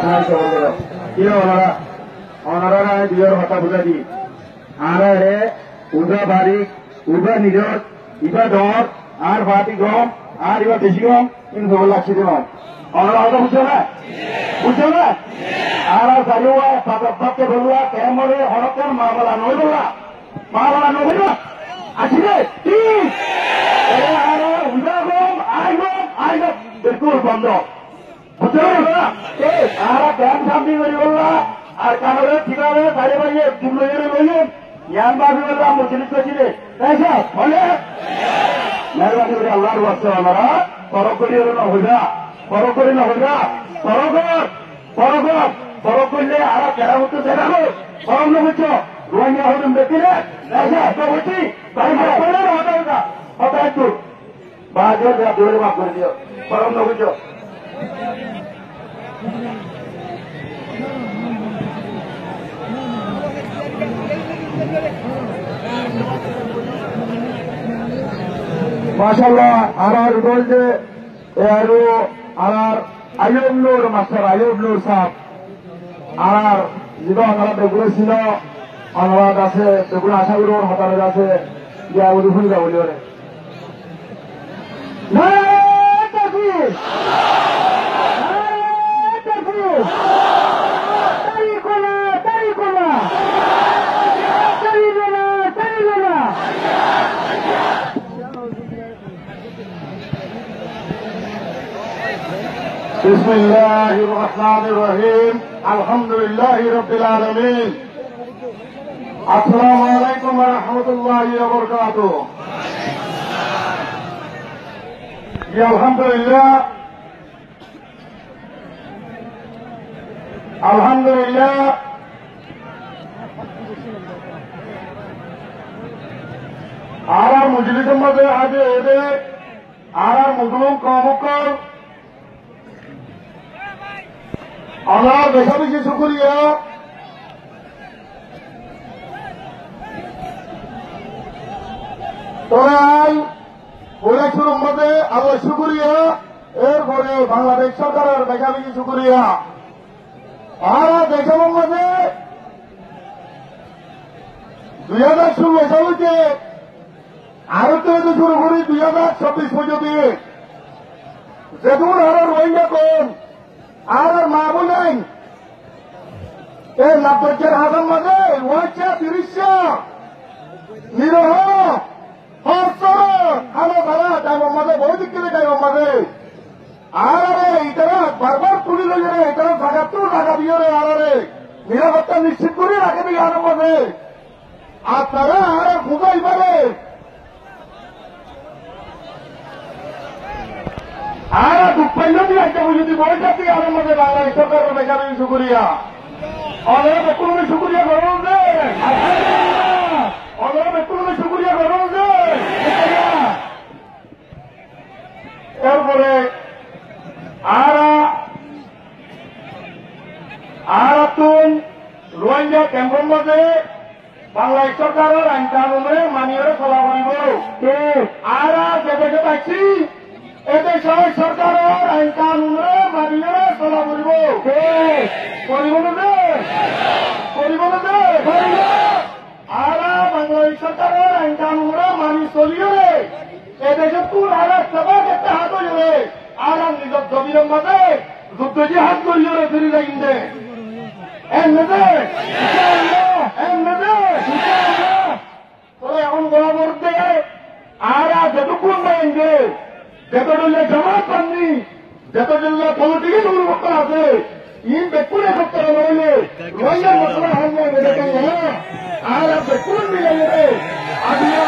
আপনার সবর করো কি ওনারা ওনারা দুইয়ের কথা বুঝা দি আর রে উদা বারিক উদা নিজর ইবা ডর আর ভাতি গম আর ইবা বেশি গম কিন্তু সবর লাগছে যে নয় ওনারা কথা বুঝছো না বুঝছো না আর চালুয়া বাপকে বলুয়া কেমরে হরকন মা বলা নই বললা মা বলা নই না আসিলে ঠিক আর উদা গম আই গম বিলকুল বন্ধ বুঝছো না আর ব্যাংক সামনে করি বললা আর কারণে ঠিকানে বাইরে বাইরে দুটো লইলেন ইয়ান বাবি বললাম মুসলিম করছিলে তাই সব ফলে মেহরবানি করে আল্লাহর বাচ্চা আমরা পরক করি না হইবা পরক করি না হইবা পরক করলে আর কেরা হতো দেখাবো পরম না বুঝছো রোহিঙ্গা হতুন দেখিলে তাই সব বলছি তাই হতা একটু বাজার দৌড়ে মাফ করে দিও পরম না বুঝছো মাশাআল্লাহ আর বলছে আরো আর আয়ুব নূর মাস্টার আয়ুব নূর সাহেব আর যেটা আমরা বেগুলো ছিল অনুবাদ আছে বেগুলো আশা করি ওর হতারে আছে ইয়া ওর ভুল যাবো ওরে بسم الله الرحمن الرحيم الحمد لله رب العالمين السلام عليكم ورحمة الله وبركاته يا الحمد لله الحمد لله আর মজলিসের মধ্যে আগে এদের আর মুসলিম কমকর আমরা বেশা বেশি শুক্রিয়া তোরাই ওলেকশন মধ্যে আবার শুক্রিয়া এরপরে বাংলাদেশ সরকারের বেশা বেশি শুক্রিয়া আর দেশের মধ্যে 2016 সালকে আরো থেকে শুরু করি 2026 পর্যন্ত যেমন আরো রোহিঙ্গা কম আর মা বলেন এই লাভের হাজার মাঝে ওয়াইচা 30 নিরহ আলো তারা টাইমের মাঝে বহু দিক থেকে টাইমের মাঝে আর এইটারা বারবার তুলি লই রে এইটারা জায়গা তো টাকা দিয়ে রে আর নিরাপত্তা নিশ্চিত করে রাখে দিই আর মাঝে আর তারা আর খুঁজাই পারে আর দুঃখাইল দিয়ে একটা যদি বয়সা দিয়ে আমার মধ্যে বাংলাদেশ সরকারের বেকার শুক্রিয়া অনেক একটু শুক্রিয়া করুন যে অনেক একটু শুক্রিয়া করুন যে এরপরে আর তুন রোহিঙ্গা ক্যাম্পের মধ্যে বাংলাদেশ সরকারের আইন কানুনে মানিয়ে চলা করিব আর যেটাকে পাচ্ছি এতে সরকারের আইন কানুনে মানিয়ে চলা করিব আর বাংলাদেশ সরকারের আইন কানুনে মানি চলিয়ে এদেশে তুল আর সবাই একটা হাত হয়ে আর নিজের জমির মাঝে যুদ্ধ যে হাত করিয়ে ফিরে লাগিন দে তোরা এখন বরাবর দে আর যতক্ষণ বাইনবে যত জেলা জামাত পাননি যত জেলা পলিটিক্যাল উন্মুক্ত আছে ইন বেকুন একত্র নইলে রোহিঙ্গার মশলা হাম আর বেকুন মিলে যাবে আদিয়া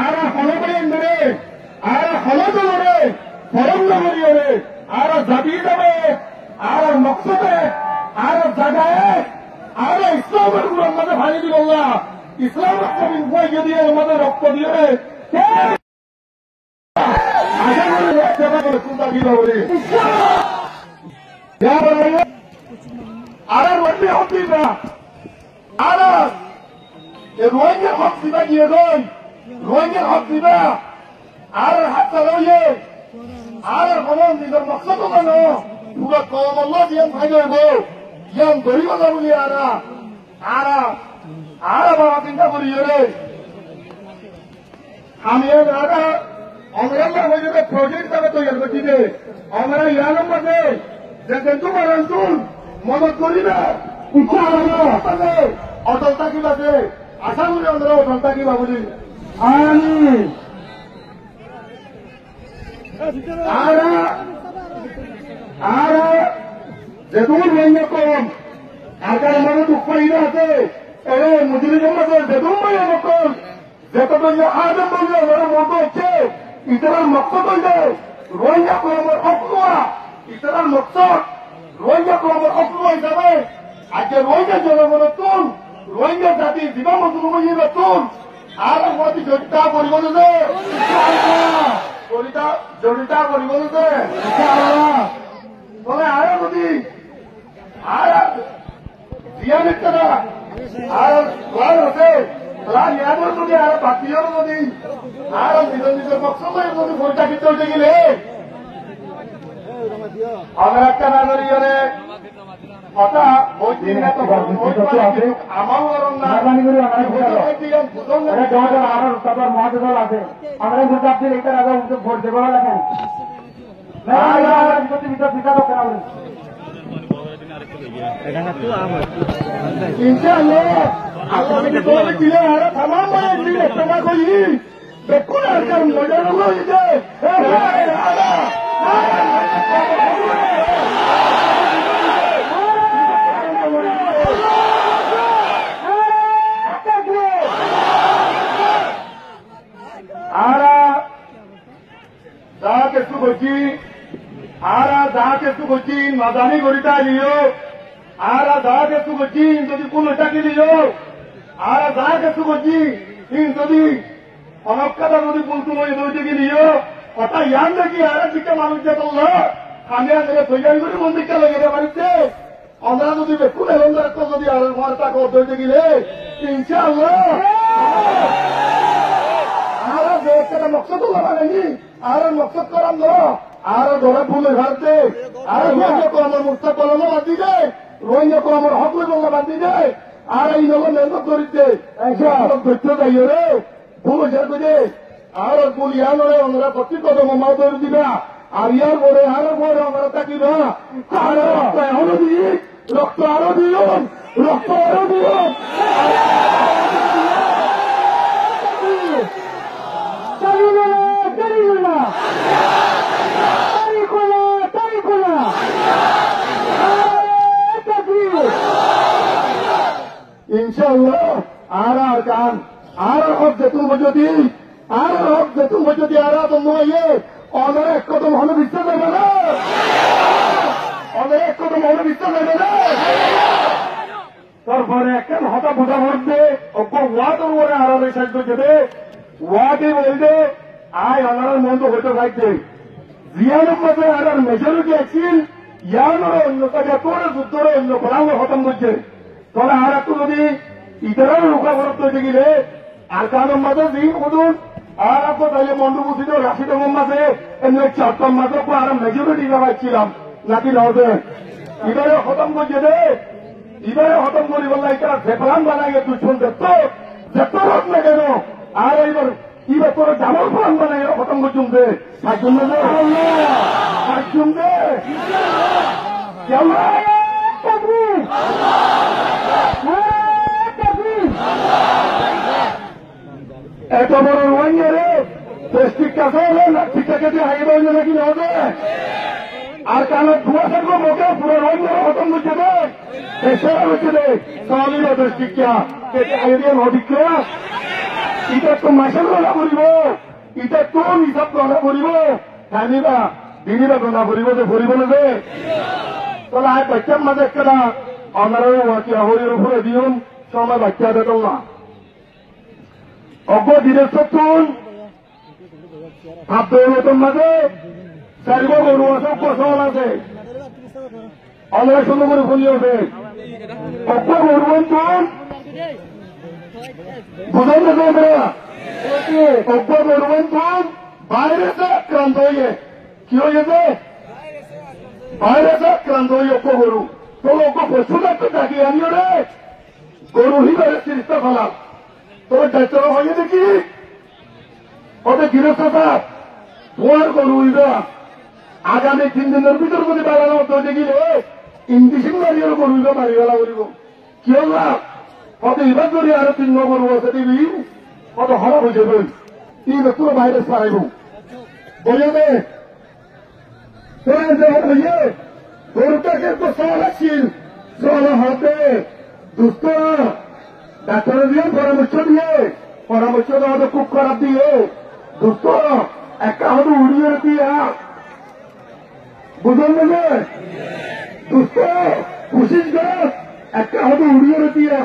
আর হলো করেন ধরে আর হলো ধরে ফরম নগরীয় আর জাবি যাবে আর মকসদে আর জায়গায় আর ইসলামের গুলোর মধ্যে ভাঙি দিব না ইসলামের কবি উপায় দিয়ে আমাদের রক্ত দিয়ে আশা করি সেবা করে চিন্তা কি হবে আর রোহিঙ্গা হচ্ছি না আর রোহিঙ্গা হচ্ছি না গিয়ে গই রোহিঙ্গার হক দিবা আর হাত চালাইয়ে আর কোনো নিজের মকসদ মানো পুরো কম আল্লাহ জিয়ান ভাই হইব ইয়ান গরিব না বলি আর বাবা চিন্তা করি রে আমি দাদা আমরা হয়ে যাবে প্রজেক্ট যাবে তৈরি করছি যে আমরা ইয়ার মধ্যে যে কিন্তু মানুষ মদত করি না ইচ্ছা হবে অটল থাকিব আছে আশা করি আমরা অটল থাকিবা বলি আর যেহেতু রোহিঙ্গা কম আর কারণ মানুষ উৎপাদিত আছে মুজিবুর রহমান যেহেতু কম যেহেতু আদম বললে ওরা মতো হচ্ছে ইতারার মকসদ হইলে রোহিঙ্গা কলমের অপলোয়া ইতারার মকসদ রোহিঙ্গা কলমের অপলোয়া হিসাবে আজকে রোহিঙ্গা জনগণের তুল রোহিঙ্গা জাতির জীবন মজুর তুল আর আমাদের জড়িতা পরিবর্তন জড়িতা পরিবর্তন তবে আরো যদি আর জিয়ানের তারা আর প্লান আছে প্লান ইয়াদের যদি আর বাকিও যদি আর নিজের মকসদ যদি পরিচালিত হতে গেলে আমরা একটা নাগরিকরে কথা ওই দিন আমার মহাদল আছে আমরা এটার আগে ভোট দেবো লাগেন দেখুন আর কারণ মজা হয়েছে করছি নাদানি গড়িটা লিও আর যা কিছু করছি যদি কোনটাকে লিও আর যা কিছু করছি যদি অনক্ষতা যদি বলতো ওইটাকে লিও কথা ইয়ান দেখি আর দিকে মানুষ যে বললো আমি আগে তৈরি করে মন্দিরটা লেগে বাড়িতে আমরা যদি বেকুন এবং যদি আর আমার তাকে অর্ধ গেলে ইনশাআল্লাহ আর একটা মকসদ লাগাইনি আর মকসদ করাম না আর ধরে ফুলে ঘাটতে আর রোহিঙ্গা কো আমার মুক্তা কলমও বাঁধি যায় রোহিঙ্গা কো আমার হক বললা বাঁধি যায় আর এই নগর মেহনত করিতে ধৈর্য যাই রে ভুল শেষ করে আর ভুল ইয়ানরে আমরা প্রতি কদম মাও ধরে দিবা আর ইয়ার পরে আমরা থাকিবা আর রক্ত আরো দিই রক্ত আরো দিও রক্ত আরো দিও ইনশাআল্লাহ আর গান আর হক যেতুম যদি আর হক যেতুম যদি আর তোমায় অনেক এক কদম হলে বিশ্বাস দেবে না অনেক এক কদম হলে বিশ্বাস দেবে না তারপরে একখান হতা ফুটা ভরবে অজ্ঞ ওয়াদের ওরে আড়ালে সাহায্য দেবে ওয়াদে বলবে আয় আনার মন্দ হইতে থাকবে জিয়ানের মধ্যে আর মেজরিটি আছেন ইয়ানোর অন্য কাজে তোরে যুদ্ধরে অন্য ফলাঙ্গ খতম করছে তাহলে আর একটু যদি ইতারাও রোকা খরচ হইতে গেলে আর কারণ মাঝে দিন উদুন আর আপনার তাইলে মন্ডপুষিত রাশিদ মাঝে এমনি চট্টম মাঝে আর মেজরিটি পাচ্ছিলাম নাকি নবে এবারে খতম করছে দে এবারে খতম করি বললে এটা ফেফলান বানাই দুজন যেত রোগ না কেন আর এইবার এবার তোর জামল ফলান বানাই খতম করছুম দে থাকছুম দে থাকছুম দে এত বড় রোহিঙ্গা রে দেশটির কাছে হলে না ঠিকাকে দিয়ে হাইব নাকি নবে আর কারণ ধোয়া থাকবো মোকে পুরো রোহিঙ্গা খতম করছে দে দেশে হচ্ছে দে তাহলে দেশটিকা কেটে আইডিয়া নদীকে এটা তো মাসের গণা করিব এটা তো হিসাব গণা করিব জানিবা দিনিবা গণা করিব যে ভরিব না দে তাহলে আর বাচ্চার মাঝে একটা অনারা হরির উপরে দিন সময় বাচ্চা দেখল না অজ্ঞ দিনের সত্তর ভাব দৌলতর মাঝে চারিব গরু আছে ফসল আছে অনেক সুন্দর করে ফুলি ওঠে অজ্ঞ গরু বুঝাই দেখো আমরা অজ্ঞ করবেন তুম ভাইরাসে আক্রান্ত হয়ে কি হয়েছে ভাইরাসে আক্রান্ত হয়ে অজ্ঞ গরু তো অজ্ঞ পশু ডাক্তার ডাকি আনিও রে গরু হিবারে চিকিৎসা ফেলাম তোর দায়িত্ব হয়ে দেখি ওদের গৃহস্থ সাপ তোমার গরু হইবা আগামী 3 দিনের ভিতর যদি বাড়ানো হতো দেখিলে ইন্ডিশন মারিয়ার গরু হইবা মারি ফেলা করিব কি হলা কত এবার যদি আরো 3 গরু আছে দিবি কত খারাপ হয়ে যাবে এই ব্যক্তির ভাইরাস পারাইব বলবে গরুটাকে তো সওয়াল আসছিল সওয়াল হাতে দুস্থ ডাক্তার দিয়ে পরামর্শ দেওয়া তো খুব খারাপ দিয়ে দুস্থ একটা হয়তো উড়িয়ে দিয়া বুঝল না দুস্থ কোশিস কর একটা হয়তো উড়িয়ে দিয়া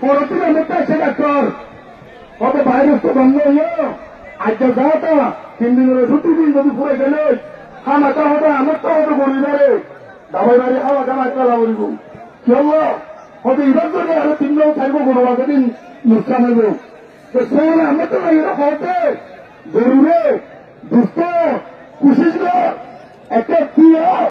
পরবর্তী অনেকটা আছে ডাক্তার কত ভাইরাস তো বন্ধ হইল আজকে যাওয়াটা 3 দিনের ছুটি দিন যদি পুরে গেলে খানাটা হবে আমার তো হয়তো করি না রে দাবাই বাড়ি খাওয়া দাওয়া খেলা করিব কি হলো হয়তো এবার যদি আরো 3 জন থাকবো কোনো দিন নুকসান হইব তো সেই আমরা তো এরা হতে